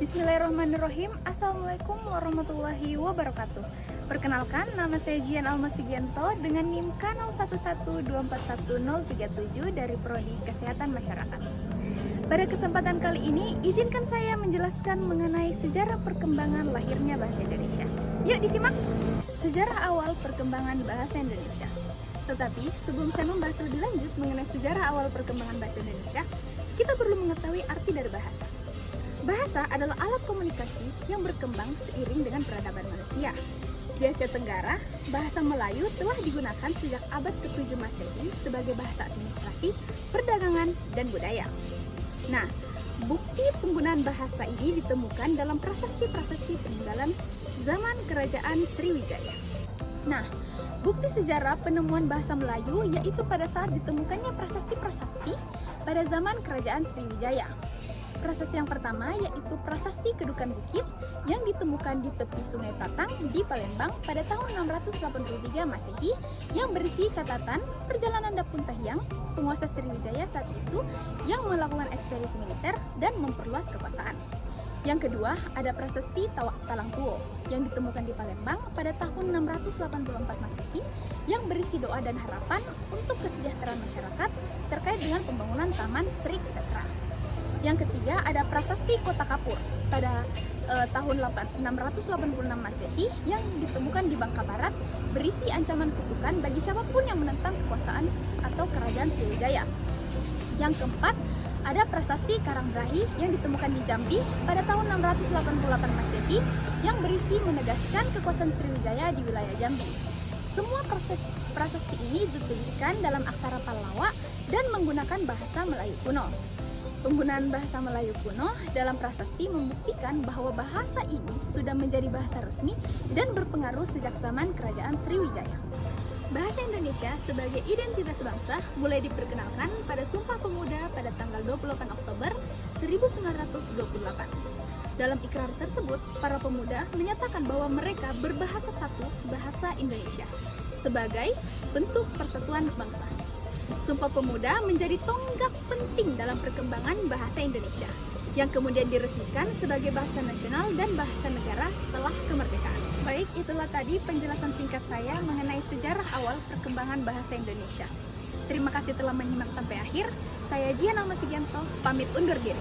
Bismillahirrahmanirrahim. Assalamualaikum warahmatullahi wabarakatuh. Perkenalkan, nama saya Jian Almasigianto dengan NIM K0112411037 dari Prodi Kesehatan Masyarakat. Pada kesempatan kali ini, izinkan saya menjelaskan mengenai sejarah perkembangan lahirnya bahasa Indonesia. Yuk disimak! Sejarah awal perkembangan bahasa Indonesia. Tetapi, sebelum saya membahas lebih lanjut mengenai sejarah awal perkembangan bahasa Indonesia, kita perlu mengetahui arti dari bahasa. Bahasa adalah alat komunikasi yang berkembang seiring dengan peradaban manusia. Di Asia Tenggara, bahasa Melayu telah digunakan sejak abad ke-7 Masehi sebagai bahasa administrasi, perdagangan, dan budaya. Nah, bukti penggunaan bahasa ini ditemukan dalam prasasti-prasasti peninggalan zaman Kerajaan Sriwijaya. Nah, bukti sejarah penemuan bahasa Melayu yaitu pada saat ditemukannya prasasti-prasasti pada zaman Kerajaan Sriwijaya. Prasasti yang pertama yaitu Prasasti Kedukan Bukit yang ditemukan di tepi Sungai Tatang di Palembang pada tahun 683 Masehi yang berisi catatan perjalanan Dapun Tahiang, penguasa Sriwijaya saat itu yang melakukan ekspedisi militer dan memperluas kekuasaan. Yang kedua, ada Prasasti Talang Tuo yang ditemukan di Palembang pada tahun 684 Masehi yang berisi doa dan harapan untuk kesejahteraan masyarakat terkait dengan pembangunan Taman Sri Kshetra. Yang ketiga, ada Prasasti Kota Kapur pada tahun 686 Masehi yang ditemukan di Bangka Barat berisi ancaman kutukan bagi siapapun yang menentang kekuasaan atau kerajaan Sriwijaya. Yang keempat, ada Prasasti Karangbrahi yang ditemukan di Jambi pada tahun 688 Masehi yang berisi menegaskan kekuasaan Sriwijaya di wilayah Jambi. Semua prasasti ini dituliskan dalam aksara Pallawa dan menggunakan bahasa Melayu kuno. Penggunaan bahasa Melayu kuno dalam prasasti membuktikan bahwa bahasa ini sudah menjadi bahasa resmi dan berpengaruh sejak zaman Kerajaan Sriwijaya. Bahasa Indonesia sebagai identitas bangsa mulai diperkenalkan pada Sumpah Pemuda pada tanggal 28 Oktober 1928. Dalam ikrar tersebut, para pemuda menyatakan bahwa mereka berbahasa satu, bahasa Indonesia, sebagai bentuk persatuan bangsa. Sumpah Pemuda menjadi tonggak penting dalam perkembangan bahasa Indonesia, yang kemudian diresmikan sebagai bahasa nasional dan bahasa negara setelah kemerdekaan. Baik, itulah tadi penjelasan singkat saya mengenai sejarah awal perkembangan bahasa Indonesia. Terima kasih telah menyimak sampai akhir. Saya Jian Almasigianto, pamit undur diri.